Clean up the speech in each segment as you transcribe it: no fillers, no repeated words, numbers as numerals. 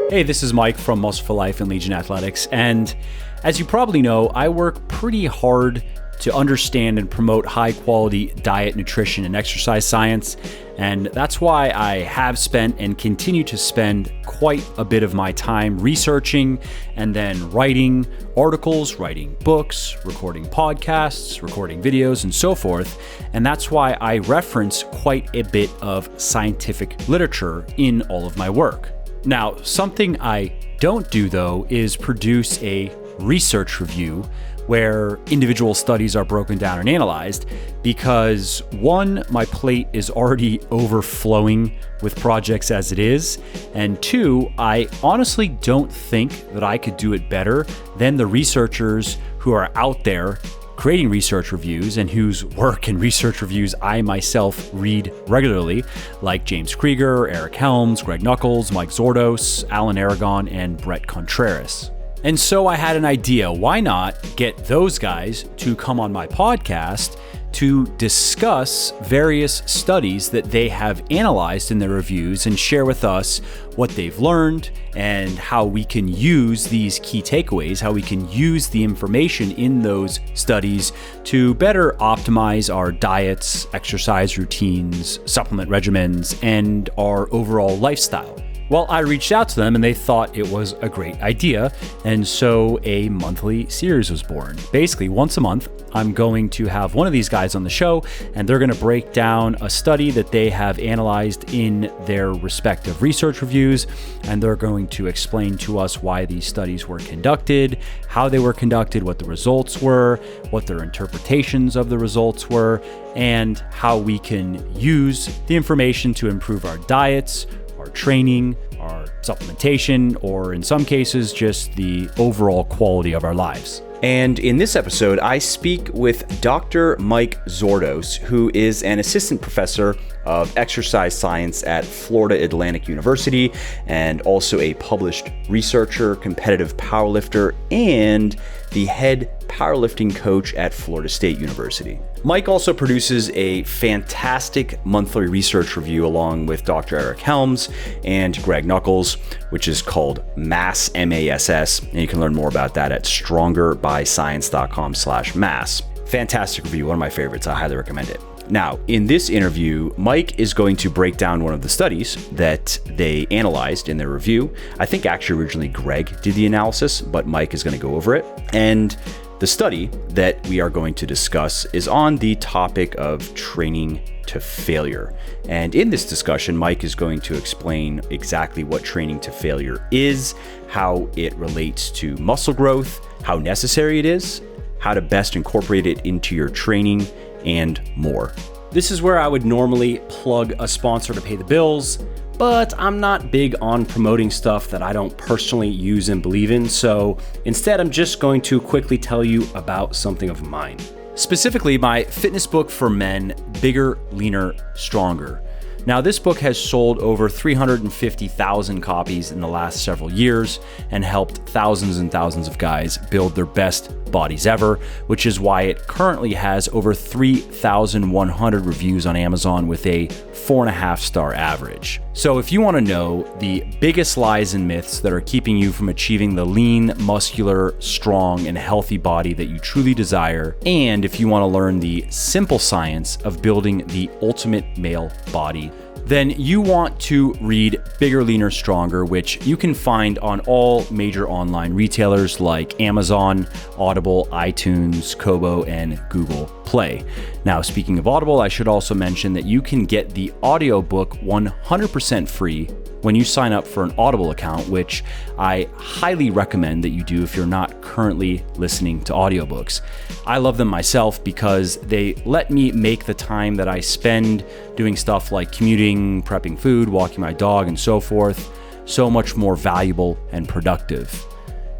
Hey, this is Mike from Muscle for Life and Legion Athletics, and as you probably know, I work pretty hard to understand and promote high-quality diet, nutrition, and exercise science, and that's why I have spent and continue to spend quite a bit of my time researching and then writing articles, writing books, recording podcasts, recording videos, and so forth, and that's why I reference quite a bit of scientific literature in all of my work. Now, something I don't do, though, is produce a research review where individual studies are broken down and analyzed because, one, my plate is already overflowing with projects as it is, and two, I honestly don't think that I could do it better than the researchers who are out there creating research reviews and whose work and research reviews I myself read regularly, like James Krieger, Eric Helms, Greg Nuckols, Mike Zourdos, Alan Aragon, and Brett Contreras. And so I had an idea. Why not get those guys to come on my podcast to discuss various studies that they have analyzed in their reviews and share with us what they've learned and how we can use these key takeaways, how we can use the information in those studies to better optimize our diets, exercise routines, supplement regimens, and our overall lifestyle. Well, I reached out to them and they thought it was a great idea, and so a monthly series was born. Basically, once a month, I'm going to have one of these guys on the show, and they're going to break down a study that they have analyzed in their respective research reviews, and they're going to explain to us why these studies were conducted, how they were conducted, what the results were, what their interpretations of the results were, and how we can use the information to improve our diets, our training, our supplementation, or in some cases, just the overall quality of our lives. And in this episode, I speak with Dr. Mike Zourdos, who is an assistant professor of exercise science at Florida Atlantic University and also a published researcher, competitive powerlifter, and the head powerlifting coach at Florida State University. Mike also produces a fantastic monthly research review along with Dr. Eric Helms and Greg Nuckols, which is called MASS, M-A-S-S, and you can learn more about that at strongerbyscience.com/mass. Fantastic review, one of my favorites. I highly recommend it. Now, in this interview, Mike is going to break down one of the studies that they analyzed in their review. I think actually originally Greg did the analysis, but Mike is going to go over it. And the study that we are going to discuss is on the topic of training to failure. And in this discussion, Mike is going to explain exactly what training to failure is, how it relates to muscle growth, how necessary it is, how to best incorporate it into your training, and more. This is where I would normally plug a sponsor to pay the bills, but I'm not big on promoting stuff that I don't personally use and believe in, so instead I'm just going to quickly tell you about something of mine. Specifically, my fitness book for men, Bigger, Leaner, Stronger. Now, this book has sold over 350,000 copies in the last several years and helped thousands and thousands of guys build their best bodies ever, which is why it currently has over 3,100 reviews on Amazon with a 4.5-star average. So if you want to know the biggest lies and myths that are keeping you from achieving the lean, muscular, strong, and healthy body that you truly desire, and if you want to learn the simple science of building the ultimate male body, then you want to read Bigger, Leaner, Stronger, which you can find on all major online retailers like Amazon, Audible, iTunes, Kobo, and Google Play. Now, speaking of Audible, I should also mention that you can get the audiobook 100% free when you sign up for an Audible account, which I highly recommend that you do if you're not currently listening to audiobooks. I love them myself because they let me make the time that I spend doing stuff like commuting, prepping food, walking my dog, and so forth, so much more valuable and productive.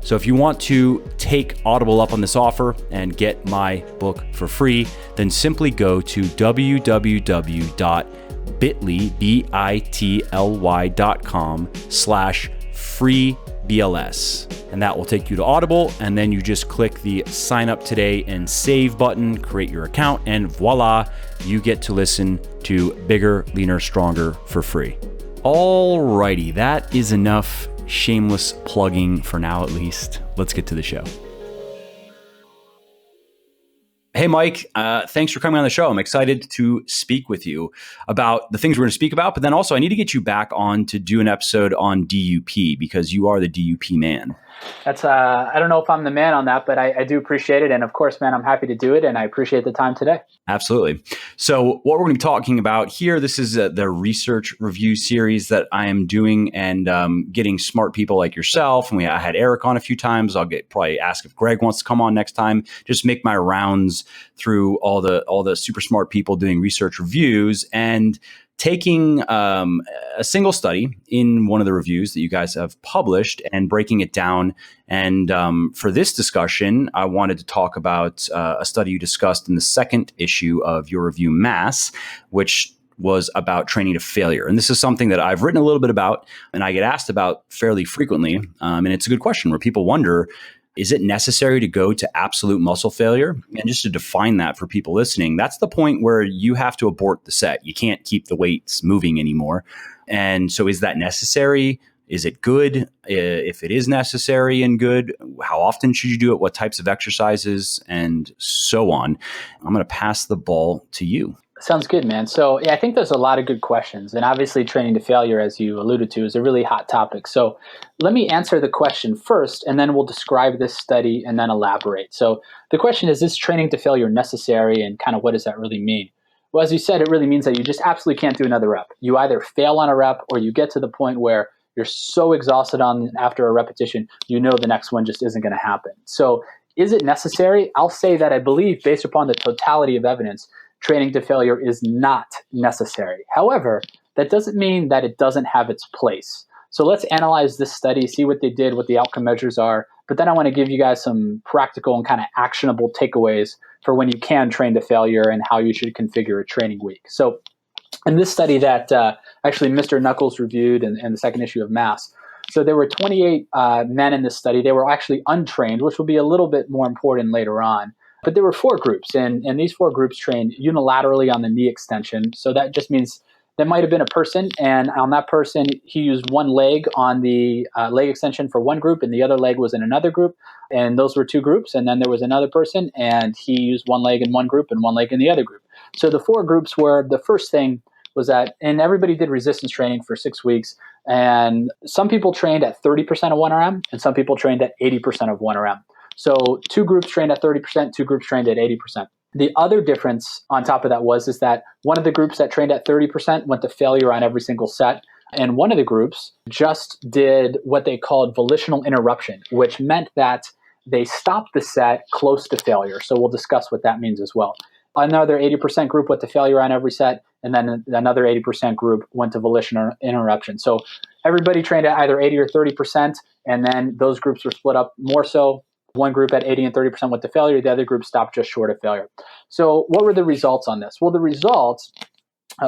So if you want to take Audible up on this offer and get my book for free, then simply go to bit.ly.com/freebls. And that will take you to Audible. And then you just click the sign up today and save button, create your account, and voila, you get to listen to Bigger, Leaner, Stronger for free. Alrighty, that is enough shameless plugging for now, at least. Let's get to the show. Hey, Mike, thanks for coming on the show. I'm excited to speak with you about the things we're going to speak about, but then also I need to get you back on to do an episode on DUP because you are the DUP man. That's I don't know if I'm the man on that, but I do appreciate it. And of course, man, I'm happy to do it. And I appreciate the time today. Absolutely. So what we're going to be talking about here, this is the research review series that I am doing and getting smart people like yourself. And I had Eric on a few times. I'll probably ask if Greg wants to come on next time. Just make my rounds through all the super smart people doing research reviews and taking a single study in one of the reviews that you guys have published and breaking it down. And for this discussion, I wanted to talk about a study you discussed in the second issue of your review, Mass, which was about training to failure. And this is something that I've written a little bit about and I get asked about fairly frequently. And it's a good question where people wonder, is it necessary to go to absolute muscle failure? And just to define that for people listening, that's the point where you have to abort the set. You can't keep the weights moving anymore. And so is that necessary? Is it good? If it is necessary and good, how often should you do it? What types of exercises and so on? I'm going to pass the ball to you. Sounds good, man. So yeah, I think there's a lot of good questions. And obviously training to failure, as you alluded to, is a really hot topic. So let me answer the question first, and then we'll describe this study and then elaborate. So the question is training to failure necessary, and kind of what does that really mean? Well, as you said, it really means that you just absolutely can't do another rep. You either fail on a rep or you get to the point where you're so exhausted after a repetition, you know the next one just isn't going to happen. So is it necessary? I'll say that I believe, based upon the totality of evidence, training to failure is not necessary. However, that doesn't mean that it doesn't have its place. So let's analyze this study, see what they did, what the outcome measures are. But then I want to give you guys some practical and kind of actionable takeaways for when you can train to failure and how you should configure a training week. So in this study that actually Mr. Knuckles reviewed in the second issue of Mass, so there were 28 men in this study. They were actually untrained, which will be a little bit more important later on. But there were 4 groups, and these 4 groups trained unilaterally on the knee extension. So that just means there might have been a person, and on that person, he used one leg on the leg extension for one group, and the other leg was in another group. And those were 2 groups. And then there was another person, and he used one leg in one group and one leg in the other group. So the 4 groups were, the first thing was that, and everybody did resistance training for 6 weeks. And some people trained at 30% of 1RM, and some people trained at 80% of 1RM. So 2 groups trained at 30%, 2 groups trained at 80%. The other difference on top of that is that one of the groups that trained at 30% went to failure on every single set. And one of the groups just did what they called volitional interruption, which meant that they stopped the set close to failure. So we'll discuss what that means as well. Another 80% group went to failure on every set, and then another 80% group went to volitional interruption. So everybody trained at either 80 or 30%, and then those groups were split up more so. One group at 80 and 30% went to failure. The other group stopped just short of failure. So what were the results on this? Well, the results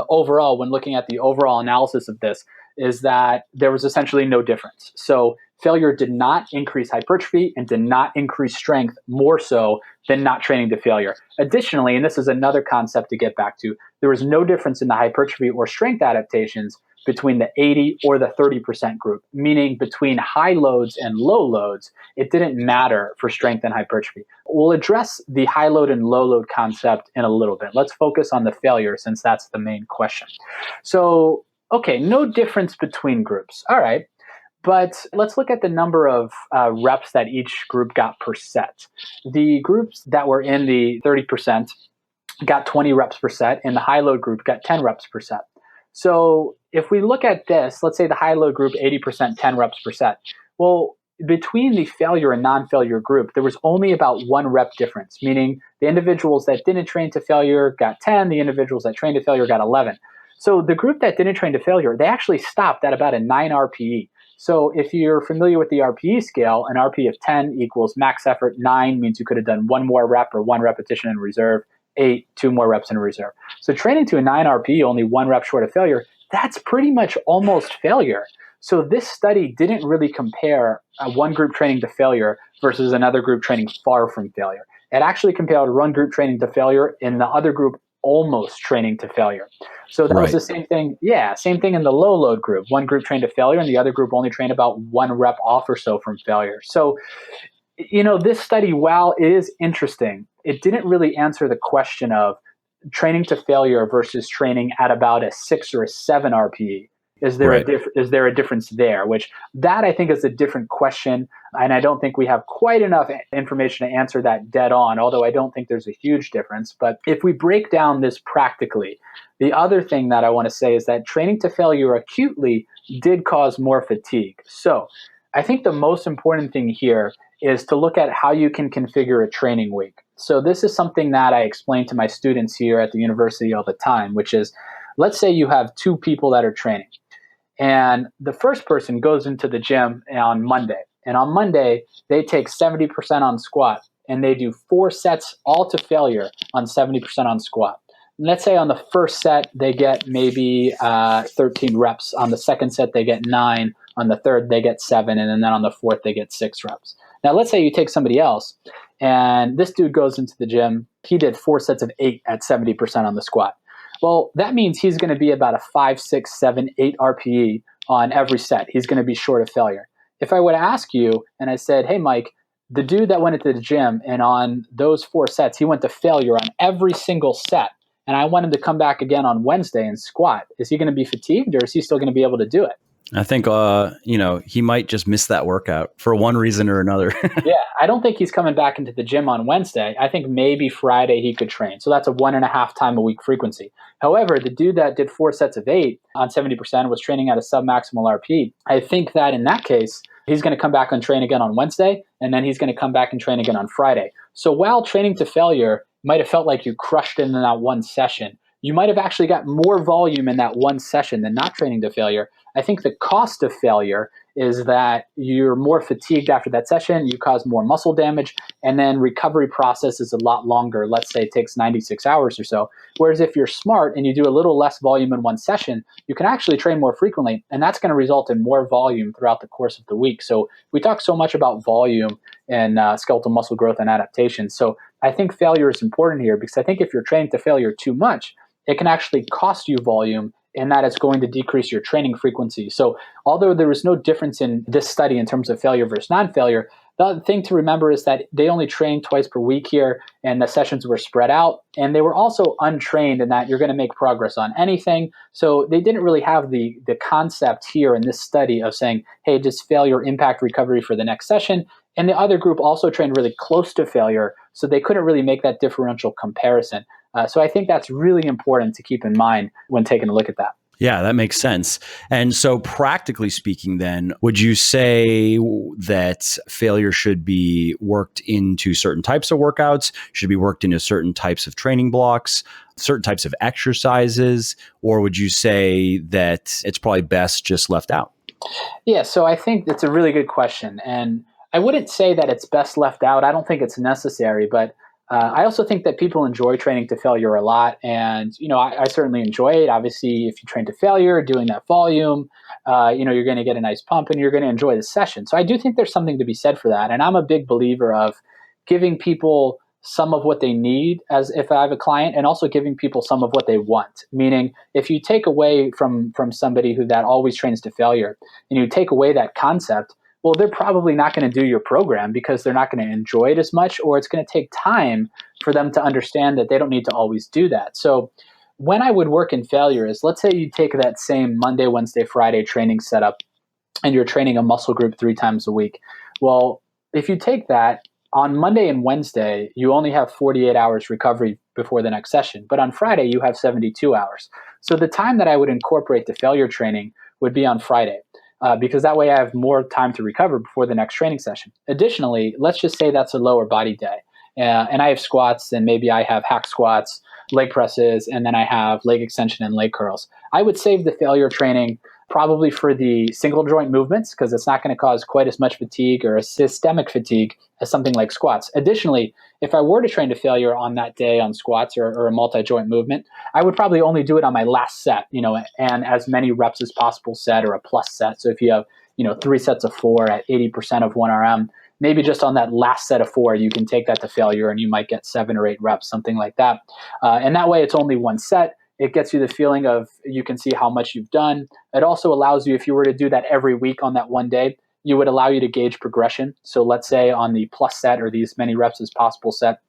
overall, when looking at the overall analysis of this, is that there was essentially no difference. So failure did not increase hypertrophy and did not increase strength more so than not training to failure. Additionally, and this is another concept to get back to, there was no difference in the hypertrophy or strength adaptations between the 80 or the 30% group, meaning between high loads and low loads, it didn't matter for strength and hypertrophy. We'll address the high load and low load concept in a little bit. Let's focus on the failure since that's the main question. So, okay, no difference between groups. All right. But let's look at the number of reps that each group got per set. The groups that were in the 30% got 20 reps per set, and the high load group got 10 reps per set. So if we look at this, let's say the high load group, 80%, 10 reps per set. Well, between the failure and non-failure group, there was only about 1 rep difference, meaning the individuals that didn't train to failure got 10, the individuals that trained to failure got 11. So the group that didn't train to failure, they actually stopped at about a 9 RPE. So if you're familiar with the RPE scale, an RPE of 10 equals max effort, 9 means you could have done 1 more rep or 1 repetition in reserve, 8, 2 more reps in reserve. So training to a 9 RPE, only 1 rep short of failure, that's pretty much almost failure. So this study didn't really compare one group training to failure versus another group training far from failure. It actually compared one group training to failure and the other group almost training to failure. So that was the same thing. Yeah, same thing in the low load group. One group trained to failure and the other group only trained about 1 rep off or so from failure. So, this study, while it is interesting, it didn't really answer the question of training to failure versus training at about a 6 or a 7 RPE. Is there is there a difference there? Which that I think is a different question, and I don't think we have quite enough information to answer that dead on. Although I don't think there's a huge difference. But if we break down this practically, the other thing that I want to say is that training to failure acutely did cause more fatigue. So I think the most important thing here is to look at how you can configure a training week. So this is something that I explain to my students here at the university all the time, which is, let's say you have 2 people that are training. And the first person goes into the gym on Monday. And on Monday, they take 70% on squat. And they do 4 sets all to failure on 70% on squat. And let's say on the first set, they get maybe 13 reps. On the second set, they get 9. On the third, they get 7. And then on the fourth, they get 6 reps. Now, let's say you take somebody else. And this dude goes into the gym. He did 4 sets of 8 at 70% on the squat. Well, that means he's going to be about a 5, 6, 7, 8 RPE on every set. He's going to be short of failure. If I would ask you and I said, hey, Mike, the dude that went into the gym and on those 4 sets, he went to failure on every single set, and I want him to come back again on Wednesday and squat, is he going to be fatigued or is he still going to be able to do it? I think, he might just miss that workout for one reason or another. Yeah, I don't think he's coming back into the gym on Wednesday. I think maybe Friday he could train. So that's a 1.5 time a week frequency. However, the dude that did 4 sets of 8 on 70% was training at a submaximal RP. I think that in that case, he's going to come back and train again on Wednesday, and then he's going to come back and train again on Friday. So while training to failure might have felt like you crushed it in that one session, you might have actually got more volume in that one session than not training to failure. I think the cost of failure is that you're more fatigued after that session, you cause more muscle damage, and then recovery process is a lot longer. Let's say it takes 96 hours or so. Whereas if you're smart and you do a little less volume in one session, you can actually train more frequently, and that's going to result in more volume throughout the course of the week. So we talk so much about volume and skeletal muscle growth and adaptation. So I think failure is important here because I think if you're training to failure too much, it can actually cost you volume, and that is going to decrease your training frequency. So although there was no difference in this study in terms of failure versus non-failure, the other thing to remember is that they only trained twice per week here, and the sessions were spread out, and they were also untrained in that you're going to make progress on anything. So they didn't really have the concept here in this study of saying, hey, does failure impact recovery for the next session? And the other group also trained really close to failure, so they couldn't really make that differential comparison. So I think that's really important to keep in mind when taking a look at that. Yeah, that makes sense. And so practically speaking, then, would you say that failure should be worked into certain types of workouts, should be worked into certain types of training blocks, certain types of exercises, or would you say that it's probably best just left out? Yeah, so I think that's a really good question. And I wouldn't say that it's best left out. I don't think it's necessary, but I also think that people enjoy training to failure a lot. And, I certainly enjoy it. Obviously, if you train to failure, doing that volume, you're going to get a nice pump and you're going to enjoy the session. So I do think there's something to be said for that. And I'm a big believer of giving people some of what they need as if I have a client, and also giving people some of what they want. Meaning, if you take away from somebody who that always trains to failure and you take away that concept, well, they're probably not going to do your program because they're not going to enjoy it as much, or it's going to take time for them to understand that they don't need to always do that. So when I would work in failure is, let's say you take that same Monday, Wednesday, Friday training setup and you're training a muscle group 3 times a week. Well, if you take that, on Monday and Wednesday, you only have 48 hours recovery before the next session. But on Friday, you have 72 hours. So the time that I would incorporate the failure training would be on Friday. Because that way I have more time to recover before the next training session. Additionally, let's just say that's a lower body day. And I have squats, and maybe I have hack squats, leg presses, and then I have leg extension and leg curls. I would save the failure training probably for the single joint movements because it's not going to cause quite as much fatigue or a systemic fatigue as something like squats. Additionally, if I were to train to failure on that day on squats or a multi-joint movement, I would probably only do it on my last set, and as many reps as possible set or a plus set. So if you have, 3 sets of 4 at 80% of 1 RM, maybe just on that last set of 4, you can take that to failure and you might get 7 or 8 reps, something like that. And that way it's only one set. It gets you the feeling of you can see how much you've done. It also allows you, if you were to do that every week on that one day, you would allow you to gauge progression. So let's say on the plus set, or the as many reps as possible set,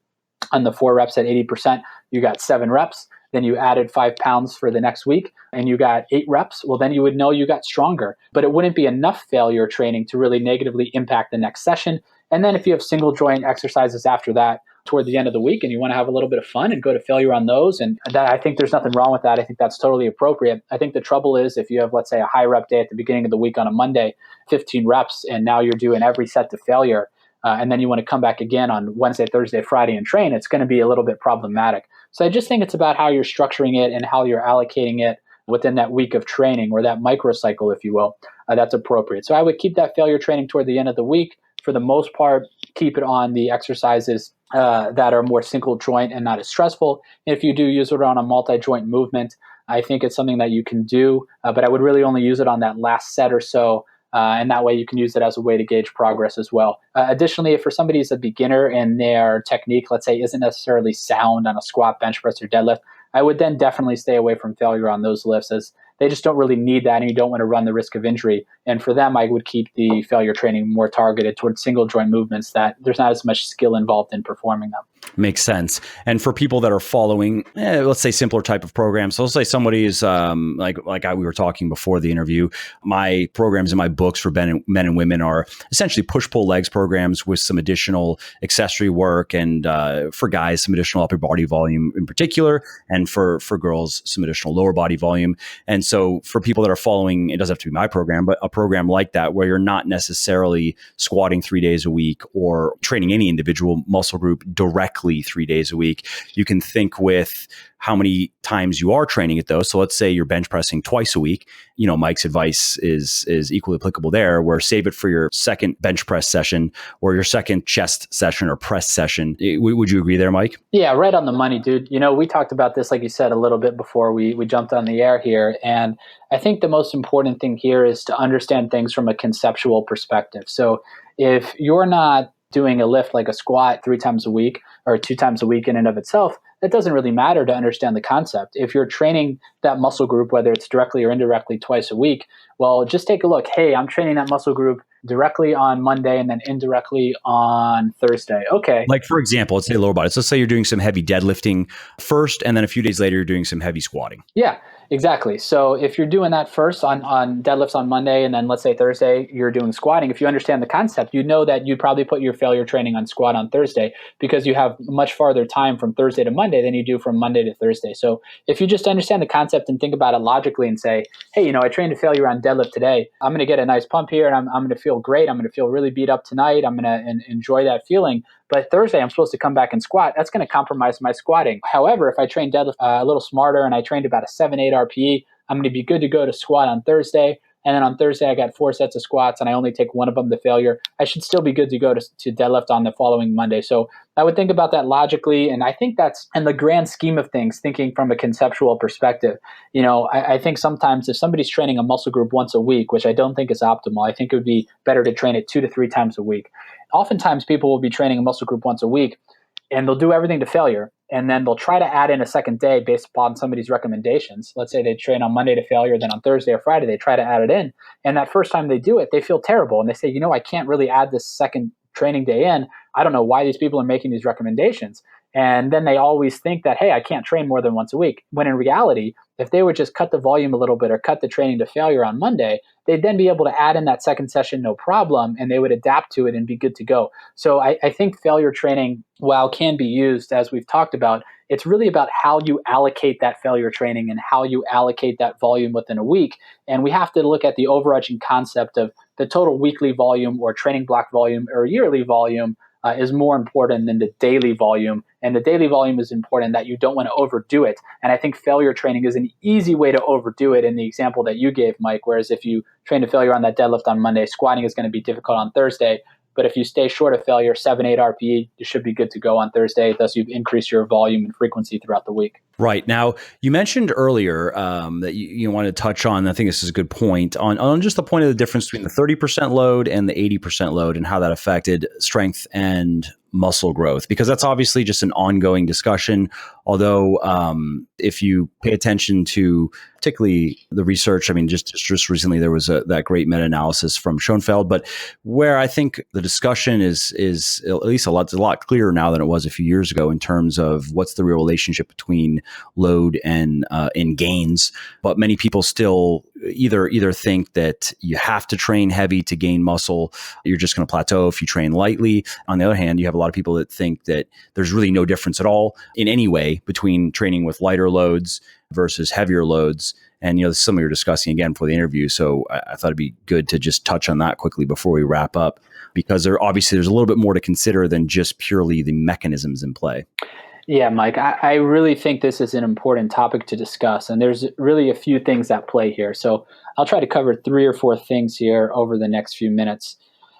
on the 4 reps at 80%, you got 7 reps. Then you added 5 pounds for the next week and you got 8 reps. Well, then you would know you got stronger, but it wouldn't be enough failure training to really negatively impact the next session. And then if you have single joint exercises after that toward the end of the week and you want to have a little bit of fun and go to failure on those, and that, I think there's nothing wrong with that. I think that's totally appropriate. I think the trouble is if you have, let's say, a high rep day at the beginning of the week on a Monday, 15 reps, and now you're doing every set to failure, and then you want to come back again on Wednesday, Thursday, Friday and train, it's going to be a little bit problematic. So I just think it's about how you're structuring it and how you're allocating it within that week of training, or that microcycle, if you will. That's appropriate. So I would keep that failure training toward the end of the week. For the most part, keep it on the exercises that are more single joint and not as stressful. And if you do use it on a multi-joint movement, I think it's something that you can do, but I would really only use it on that last set or so. And that way you can use it as a way to gauge progress as well. Additionally, if for somebody who's a beginner and their technique, let's say, isn't necessarily sound on a squat, bench press, or deadlift, I would then definitely stay away from failure on those lifts, as they just don't really need that and you don't want to run the risk of injury. And for them, I would keep the failure training more targeted towards single joint movements that there's not as much skill involved in performing them. Makes sense. And for people that are following, let's say, simpler type of programs. So let's say somebody is we were talking before the interview, my programs and my books for men and women are essentially push-pull legs programs with some additional accessory work, and for guys, some additional upper body volume in particular, and for girls, some additional lower body volume. And so for people that are following, it doesn't have to be my program, but a program like that where you're not necessarily squatting 3 days a week or training any individual muscle group directly 3 days a week, you can think with how many times you are training it though. So let's say you're bench pressing twice a week. You know, Mike's advice is equally applicable there, where save it for your second bench press session or your second chest session or press session. Would you agree there, Mike? Yeah, right on the money, dude. You know, we talked about this, like you said, a little bit before we jumped on the air here. And I think the most important thing here is to understand things from a conceptual perspective. So if you're not doing a lift like a squat 3 times a week or 2 times a week in and of itself, it doesn't really matter to understand the concept. If you're training that muscle group, whether it's directly or indirectly twice a week, well, just take a look. Hey, I'm training that muscle group directly on Monday and then indirectly on Thursday. Okay. Like, for example, let's say lower body. So let's say you're doing some heavy deadlifting first, and then a few days later, you're doing some heavy squatting. Yeah, exactly. So if you're doing that first on deadlifts on Monday, and then let's say Thursday, you're doing squatting, if you understand the concept, you know that you'd probably put your failure training on squat on Thursday, because you have much farther time from Thursday to Monday than you do from Monday to Thursday. So if you just understand the concept and think about it logically and say, hey, you know, I trained to failure on deadlift today. I'm going to get a nice pump here and I'm going to feel great. I'm going to feel really beat up tonight. I'm going to enjoy that feeling. But Thursday, I'm supposed to come back and squat. That's going to compromise my squatting. However, if I train deadlift a little smarter and I trained about a 7-8 RPE, I'm going to be good to go to squat on Thursday. And then on Thursday, I got 4 sets of squats and I only take one of them to failure. I should still be good to go to deadlift on the following Monday. So I would think about that logically. And I think that's, in the grand scheme of things, thinking from a conceptual perspective, you know, I think sometimes if somebody's training a muscle group once a week, which I don't think is optimal, I think it would be better to train it 2 to 3 times a week. Oftentimes people will be training a muscle group once a week and they'll do everything to failure. And then they'll try to add in a second day based upon somebody's recommendations. Let's say they train on Monday to failure, then on Thursday or Friday, they try to add it in. And that first time they do it, they feel terrible. And they say, you know, I can't really add this second training day in. I don't know why these people are making these recommendations. And then they always think that, hey, I can't train more than once a week. When in reality, if they would just cut the volume a little bit or cut the training to failure on Monday, they'd then be able to add in that second session, no problem, and they would adapt to it and be good to go. So I think failure training, while can be used, as we've talked about, it's really about how you allocate that failure training and how you allocate that volume within a week. And we have to look at the overarching concept of the total weekly volume or training block volume or yearly volume is more important than the daily volume. And the daily volume is important that you don't want to overdo it. And I think failure training is an easy way to overdo it in the example that you gave, Mike, whereas if you train to failure on that deadlift on Monday, squatting is going to be difficult on Thursday. But if you stay short of failure, 7, 8 RPE, you should be good to go on Thursday. Thus, you've increased your volume and frequency throughout the week. Right. Now, you mentioned earlier that you wanted to touch on, I think this is a good point, on just the point of the difference between the 30% load and the 80% load and how that affected strength and muscle growth, because that's obviously just an ongoing discussion. Although if you pay attention to particularly the research, I mean, just recently there was that great meta-analysis from Schoenfeld, but where I think the discussion is at least a lot clearer now than it was a few years ago in terms of what's the real relationship between load and gains. But many people still either think that you have to train heavy to gain muscle, you're just going to plateau if you train lightly. On the other hand, you have a lot of people that think that there's really no difference at all in any way between training with lighter loads versus heavier loads. And, this is something we were discussing again for the interview. So I thought it'd be good to just touch on that quickly before we wrap up, because there's a little bit more to consider than just purely the mechanisms in play. Yeah, Mike, I really think this is an important topic to discuss, and there's really a few things at play here. So I'll try to cover 3 or 4 things here over the next few minutes.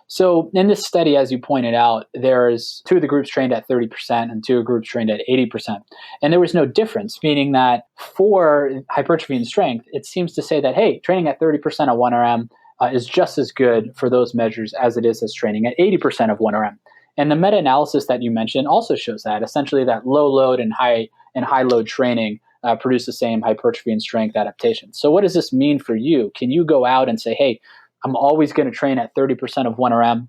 So in this study, as you pointed out, there's 2 of the groups trained at 30% and 2 groups trained at 80%. And there was no difference, meaning that for hypertrophy and strength, it seems to say that, hey, training at 30% of 1RM is just as good for those measures as it is as training at 80% of 1RM. And the meta-analysis that you mentioned also shows that, essentially, that low load and high load training produce the same hypertrophy and strength adaptation. So what does this mean for you? Can you go out and say, hey, I'm always going to train at 30% of 1RM.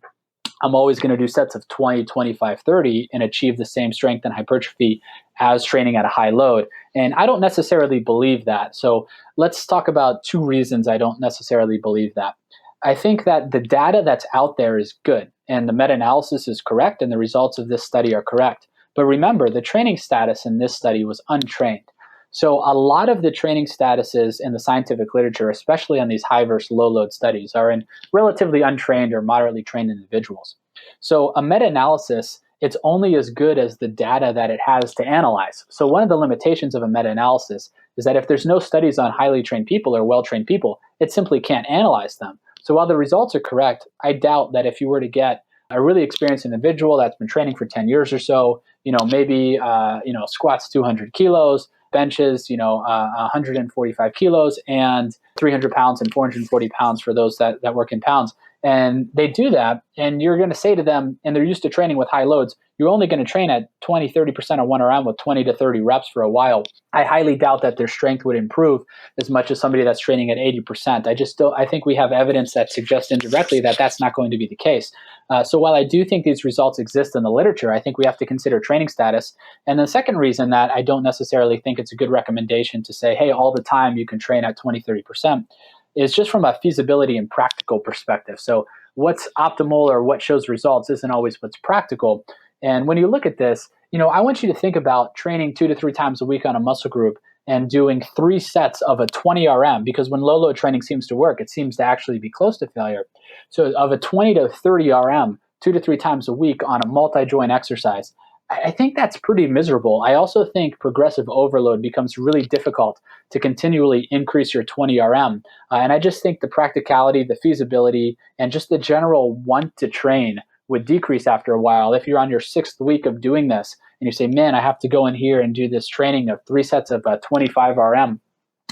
I'm always going to do sets of 20, 25, 30 and achieve the same strength and hypertrophy as training at a high load? And I don't necessarily believe that. So let's talk about 2 reasons I don't necessarily believe that. I think that the data that's out there is good, and the meta-analysis is correct, and the results of this study are correct. But remember, the training status in this study was untrained. So a lot of the training statuses in the scientific literature, especially on these high versus low load studies, are in relatively untrained or moderately trained individuals. So a meta-analysis, it's only as good as the data that it has to analyze. So one of the limitations of a meta-analysis is that if there's no studies on highly trained people or well-trained people, it simply can't analyze them. So while the results are correct, I doubt that if you were to get a really experienced individual that's been training for 10 years or so, maybe squats 200 kilos, benches, 145 kilos, and 300 pounds and 440 pounds for those that work in pounds. And they do that, and you're going to say to them, and they're used to training with high loads, you're only going to train at 20, 30% of 1RM with 20 to 30 reps for a while. I highly doubt that their strength would improve as much as somebody that's training at 80%. I think we have evidence that suggests indirectly that that's not going to be the case. So while I do think these results exist in the literature, I think we have to consider training status. And the second reason that I don't necessarily think it's a good recommendation to say, hey, all the time you can train at 20, 30%, is just from a feasibility and practical perspective. So what's optimal or what shows results isn't always what's practical. And when you look at this, I want you to think about training 2 to 3 times a week on a muscle group and doing 3 sets of a 20 RM, because when low load training seems to work, it seems to actually be close to failure. So of a 20 to 30 RM, 2 to 3 times a week on a multi-joint exercise, I think that's pretty miserable. I also think progressive overload becomes really difficult to continually increase your 20 RM. And I just think the practicality, the feasibility, and just the general want to train would decrease after a while. If you're on your 6th week of doing this and you say, man, I have to go in here and do this training of 3 sets of 25 RM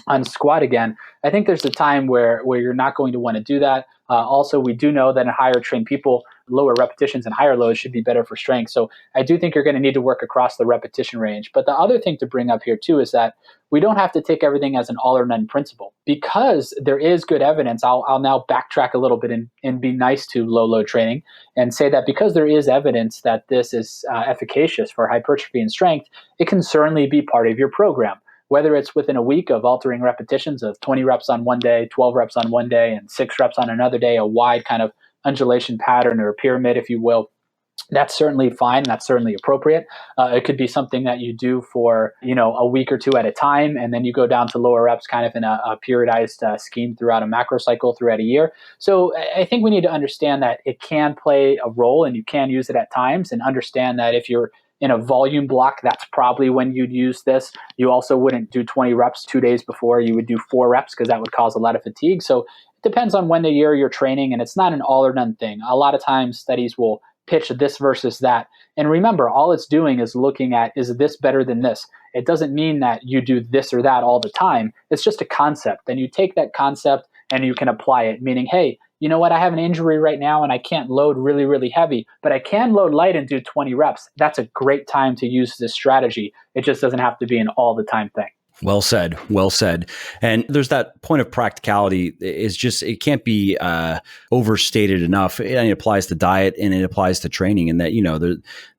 on squat again, I think there's a time where you're not going to want to do that. Also, we do know that in higher trained people, lower repetitions and higher loads should be better for strength. So I do think you're going to need to work across the repetition range. But the other thing to bring up here too is that we don't have to take everything as an all or none principle. Because there is good evidence, I'll now backtrack a little bit and be nice to low load training and say that because there is evidence that this is efficacious for hypertrophy and strength, it can certainly be part of your program. Whether it's within a week of altering repetitions of 20 reps on one day, 12 reps on one day, and 6 reps on another day, a wide kind of undulation pattern or a pyramid, if you will, that's certainly fine. That's certainly appropriate. It could be something that you do for, a week or 2 at a time, and then you go down to lower reps kind of in a periodized scheme throughout a macro cycle throughout a year. So I think we need to understand that it can play a role and you can use it at times, and understand that if you're in a volume block, that's probably when you'd use this. You also wouldn't do 20 reps 2 days before. You would do 4 reps because that would cause a lot of fatigue. So it depends on when the year you're training, and it's not an all or none thing. A lot of times studies will pitch this versus that. And remember, all it's doing is looking at, is this better than this? It doesn't mean that you do this or that all the time. It's just a concept. And you take that concept and you can apply it, meaning, hey, you know what? I have an injury right now and I can't load really, really heavy, but I can load light and do 20 reps. That's a great time to use this strategy. It just doesn't have to be an all the time thing. Well said. Well said. And there's that point of practicality is just, it can't be overstated enough. It applies to diet and it applies to training. And that,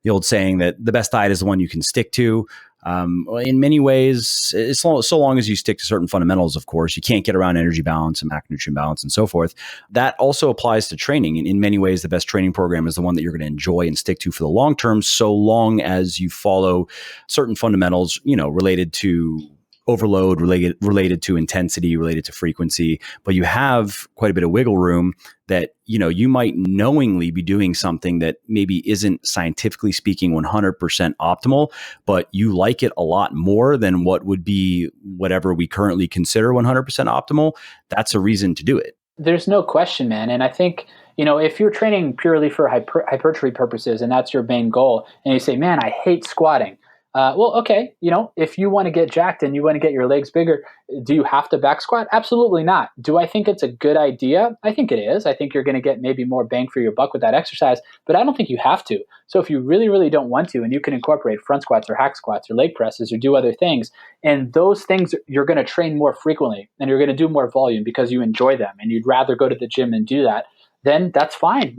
the old saying that the best diet is the one you can stick to. In many ways, so long as you stick to certain fundamentals, of course, you can't get around energy balance and macronutrient balance and so forth. That also applies to training. And in many ways, the best training program is the one that you're going to enjoy and stick to for the long term, so long as you follow certain fundamentals, related to overload, related to intensity, related to frequency, but you have quite a bit of wiggle room that, you might knowingly be doing something that maybe isn't scientifically speaking 100% optimal, but you like it a lot more than what would be whatever we currently consider 100% optimal. That's a reason to do it. There's no question, man. And I think, if you're training purely for hypertrophy purposes and that's your main goal, and you say, man, I hate squatting. Well, okay, if you want to get jacked and you want to get your legs bigger, do you have to back squat? Absolutely not. Do I think it's a good idea? I think it is. I think you're going to get maybe more bang for your buck with that exercise, but I don't think you have to. So if you really, really don't want to, and you can incorporate front squats or hack squats or leg presses or do other things, and those things you're going to train more frequently and you're going to do more volume because you enjoy them and you'd rather go to the gym and do that, then that's fine.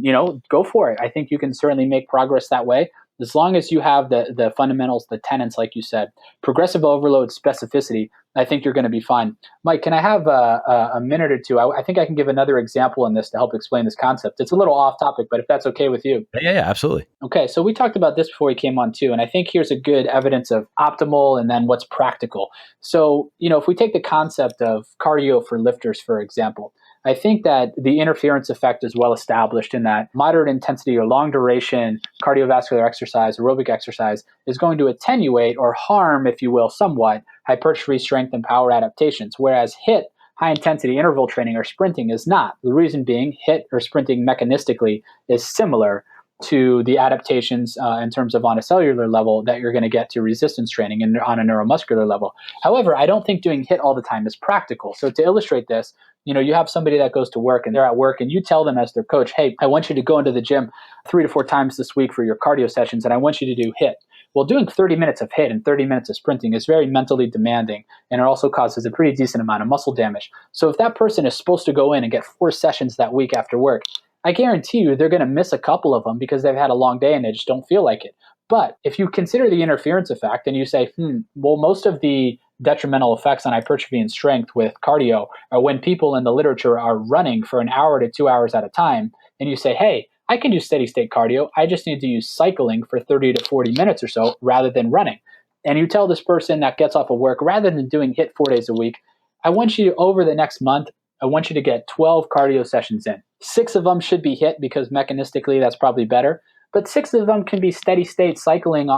Go for it. I think you can certainly make progress that way. As long as you have the fundamentals, the tenets, like you said, progressive overload, specificity, I think you're going to be fine. Mike, can I have a minute or two? I think I can give another example in this to help explain this concept. It's a little off topic, but if that's okay with you. Yeah, absolutely. Okay, so we talked about this before we came on too, and I think here's a good evidence of optimal and then what's practical. So, if we take the concept of cardio for lifters, for example, I think that the interference effect is well established in that moderate intensity or long duration cardiovascular exercise, aerobic exercise, is going to attenuate or harm, if you will, somewhat hypertrophy, strength, and power adaptations, whereas HIIT, high intensity interval training or sprinting, is not. The reason being, HIIT or sprinting mechanistically is similar to the adaptations in terms of on a cellular level that you're going to get to resistance training and on a neuromuscular level. However, I don't think doing HIIT all the time is practical. So to illustrate this, you have somebody that goes to work and they're at work and you tell them as their coach, hey, I want you to go into the gym 3 to 4 times this week for your cardio sessions and I want you to do HIIT. Well, doing 30 minutes of HIIT and 30 minutes of sprinting is very mentally demanding, and it also causes a pretty decent amount of muscle damage. So if that person is supposed to go in and get 4 sessions that week after work, I guarantee you they're going to miss a couple of them because they've had a long day and they just don't feel like it. But if you consider the interference effect and you say, well, most of the detrimental effects on hypertrophy and strength with cardio are when people in the literature are running for an hour to 2 hours at a time, and you say, hey, I can do steady state cardio. I just need to use cycling for 30 to 40 minutes or so rather than running. And you tell this person that gets off of work, rather than doing HIIT 4 days a week, I want you to, over the next month, I want you to get 12 cardio sessions in. 6 of them should be HIIT because mechanistically that's probably better. But 6 of them can be steady state cycling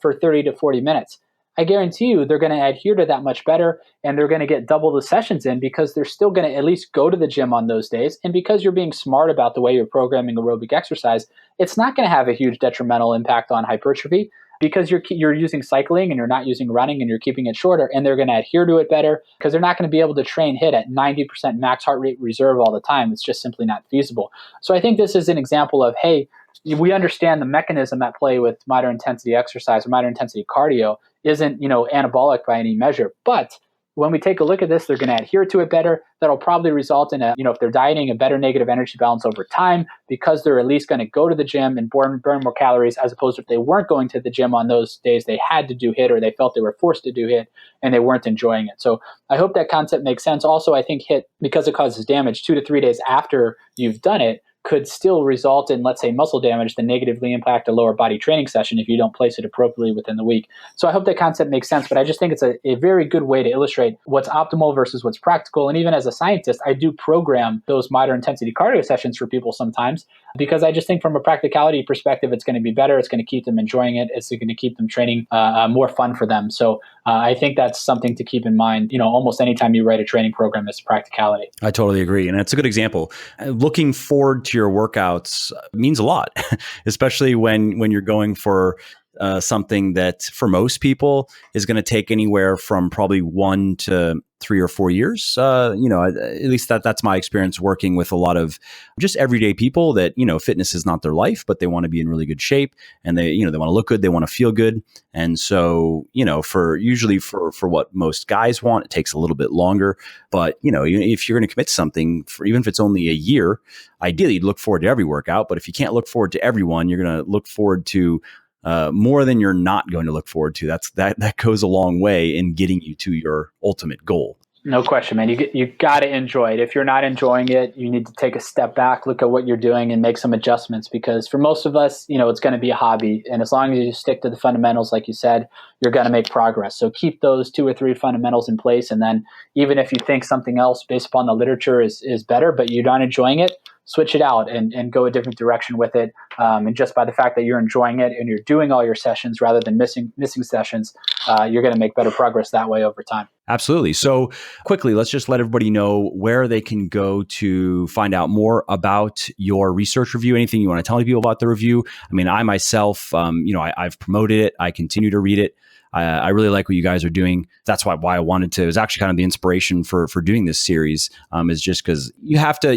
for 30 to 40 minutes. I guarantee you they're going to adhere to that much better, and they're going to get double the sessions in because they're still going to at least go to the gym on those days. And because you're being smart about the way you're programming aerobic exercise, it's not going to have a huge detrimental impact on hypertrophy because you're using cycling and you're not using running and you're keeping it shorter, and they're going to adhere to it better because they're not going to be able to train HIIT at 90% max heart rate reserve all the time. It's just simply not feasible. So I think this is an example of, hey, we understand the mechanism at play with moderate intensity exercise or moderate intensity cardio isn't, anabolic by any measure. But when we take a look at this, they're going to adhere to it better. That'll probably result in if they're dieting, a better negative energy balance over time because they're at least going to go to the gym and burn more calories, as opposed to if they weren't going to the gym on those days they had to do HIIT or they felt they were forced to do HIIT and they weren't enjoying it. So I hope that concept makes sense. Also, I think HIIT, because it causes damage 2 to 3 days after you've done it, could still result in, let's say, muscle damage that negatively impact a lower body training session if you don't place it appropriately within the week. So I hope that concept makes sense, but I just think it's a very good way to illustrate what's optimal versus what's practical. And even as a scientist, I do program those moderate intensity cardio sessions for people sometimes because I just think from a practicality perspective, it's going to be better. It's going to keep them enjoying it. It's going to keep them training more fun for them. So I think that's something to keep in mind. Almost anytime you write a training program, is practicality. I totally agree. And it's a good example. Looking forward to your workouts means a lot, especially when you're going for something that for most people is going to take anywhere from probably 1 to 3 or 4 years. At least that's my experience working with a lot of just everyday people that, fitness is not their life, but they want to be in really good shape and they want to look good. They want to feel good. And so, for what most guys want, it takes a little bit longer. But, if you're going to commit to something even if it's only a year, ideally you'd look forward to every workout. But if you can't look forward to everyone, you're going to look forward to more than you're not going to look forward to. That goes a long way in getting you to your ultimate goal. No question, man. You got to enjoy it. If you're not enjoying it, you need to take a step back, look at what you're doing and make some adjustments, because for most of us, it's going to be a hobby. And as long as you stick to the fundamentals, like you said, you're going to make progress. So keep those 2 or 3 fundamentals in place. And then even if you think something else based upon the literature is better, but you're not enjoying it, switch it out and go a different direction with it. And just by the fact that you're enjoying it and you're doing all your sessions rather than missing sessions, you're going to make better progress that way over time. Absolutely. So quickly, let's just let everybody know where they can go to find out more about your research review. Anything you want to tell people about the review? I mean, I myself, I've promoted it. I continue to read it. I really like what you guys are doing. That's why I wanted to. It was actually kind of the inspiration for doing this series. Is just because you have to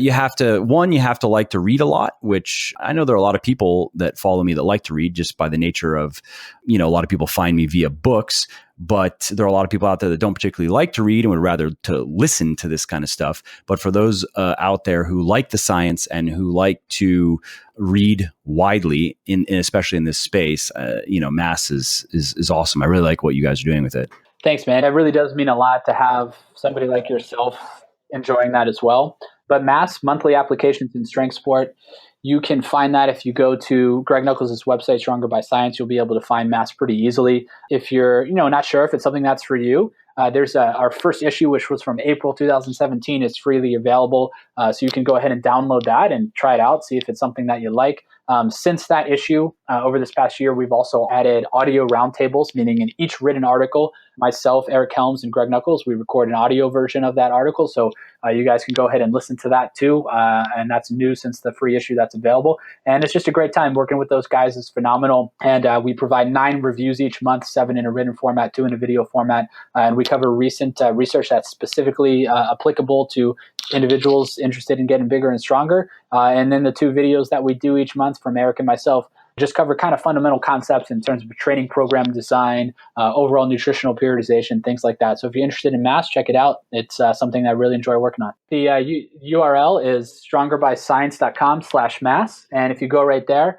like to read a lot, which I know there are a lot of people that follow me that like to read just by the nature of, a lot of people find me via books. But there are a lot of people out there that don't particularly like to read and would rather to listen to this kind of stuff. But for those out there who like the science and who like to read widely, especially in this space, mass is awesome. I really like what you guys are doing with it. Thanks, man. It really does mean a lot to have somebody like yourself enjoying that as well. But mass monthly applications in strength sport, you can find that if you go to Greg Nuckols' website, Stronger by Science. You'll be able to find mass pretty easily. If you're, not sure if it's something that's for you, there's our first issue, which was from April 2017. It's freely available, so you can go ahead and download that and try it out, see if it's something that you like. Since that issue, over this past year, we've also added audio roundtables, meaning in each written article, myself, Eric Helms, and Greg Nuckols, we record an audio version of that article. So you guys can go ahead and listen to that too. And that's new since the free issue that's available. And it's just a great time working with those guys. It's phenomenal. And we provide 9 reviews each month, 7 in a written format, 2 in a video format. And we cover recent research that's specifically applicable to individuals interested in getting bigger and stronger. And then the 2 videos that we do each month from Eric and myself just cover kind of fundamental concepts in terms of training program design, overall nutritional periodization, things like that. So if you're interested in mass, check it out. It's something that I really enjoy working on. The URL is strongerbyscience.com/mass. And if you go right there,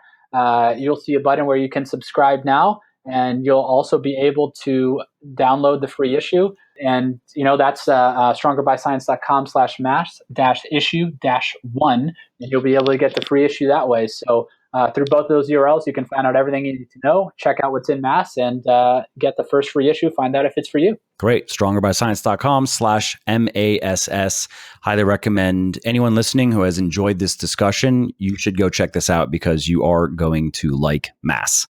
you'll see a button where you can subscribe now. And you'll also be able to download the free issue. And, that's strongerbyscience.com/mass-issue-1. And you'll be able to get the free issue that way. So through both those URLs, you can find out everything you need to know, check out what's in mass, and get the first free issue, find out if it's for you. Great. strongerbyscience.com/MASS. Highly recommend anyone listening who has enjoyed this discussion. You should go check this out because you are going to like mass.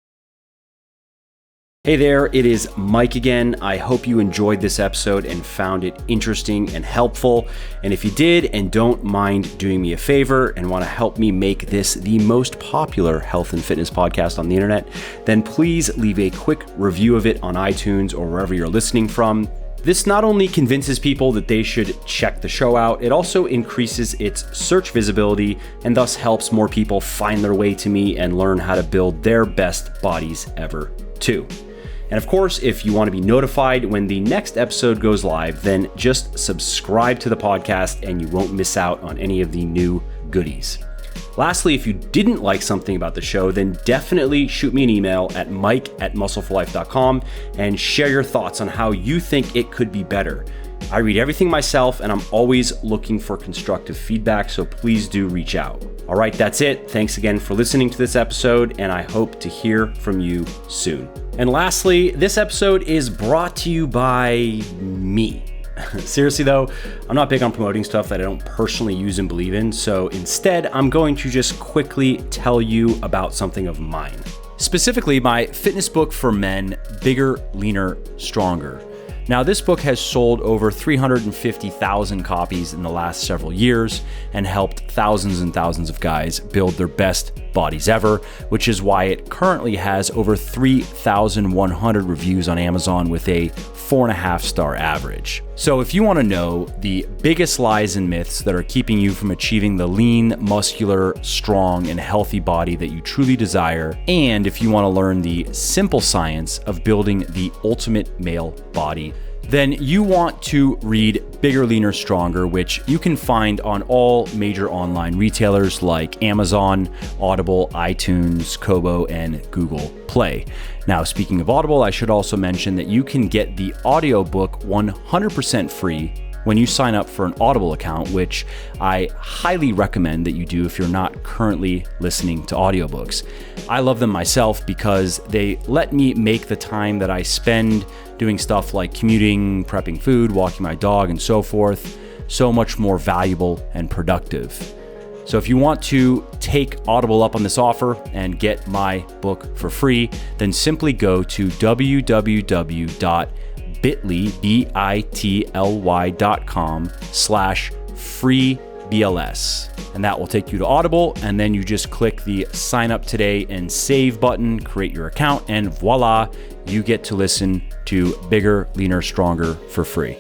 Hey there, it is Mike again. I hope you enjoyed this episode and found it interesting and helpful. And if you did and don't mind doing me a favor and want to help me make this the most popular health and fitness podcast on the internet, then please leave a quick review of it on iTunes or wherever you're listening from. This not only convinces people that they should check the show out, it also increases its search visibility and thus helps more people find their way to me and learn how to build their best bodies ever too. And of course, if you want to be notified when the next episode goes live, then just subscribe to the podcast and you won't miss out on any of the new goodies. Lastly, if you didn't like something about the show, then definitely shoot me an email at mike@muscleforlife.com and share your thoughts on how you think it could be better. I read everything myself and I'm always looking for constructive feedback, so please do reach out. All right, that's it. Thanks again for listening to this episode, and I hope to hear from you soon. And lastly, this episode is brought to you by me. Seriously though, I'm not big on promoting stuff that I don't personally use and believe in, so instead I'm going to just quickly tell you about something of mine. Specifically, my fitness book for men, Bigger, Leaner, Stronger. Now, this book has sold over 350,000 copies in the last several years and helped thousands and thousands of guys build their best bodies ever, which is why it currently has over 3,100 reviews on Amazon with a 4.5-star average. So if you want to know the biggest lies and myths that are keeping you from achieving the lean, muscular, strong, and healthy body that you truly desire, and if you want to learn the simple science of building the ultimate male body, then you want to read Bigger, Leaner, Stronger, which you can find on all major online retailers like Amazon, Audible, iTunes, Kobo, and Google Play. Now, speaking of Audible, I should also mention that you can get the audiobook 100% free when you sign up for an Audible account, which I highly recommend that you do if you're not currently listening to audiobooks. I love them myself because they let me make the time that I spend doing stuff like commuting, prepping food, walking my dog, and so forth, so much more valuable and productive. So if you want to take Audible up on this offer and get my book for free, then simply go to www.bit.ly.com/freebls. And that will take you to Audible. And then you just click the sign up today and save button, create your account, and voila, you get to listen to Bigger, Leaner, Stronger for free.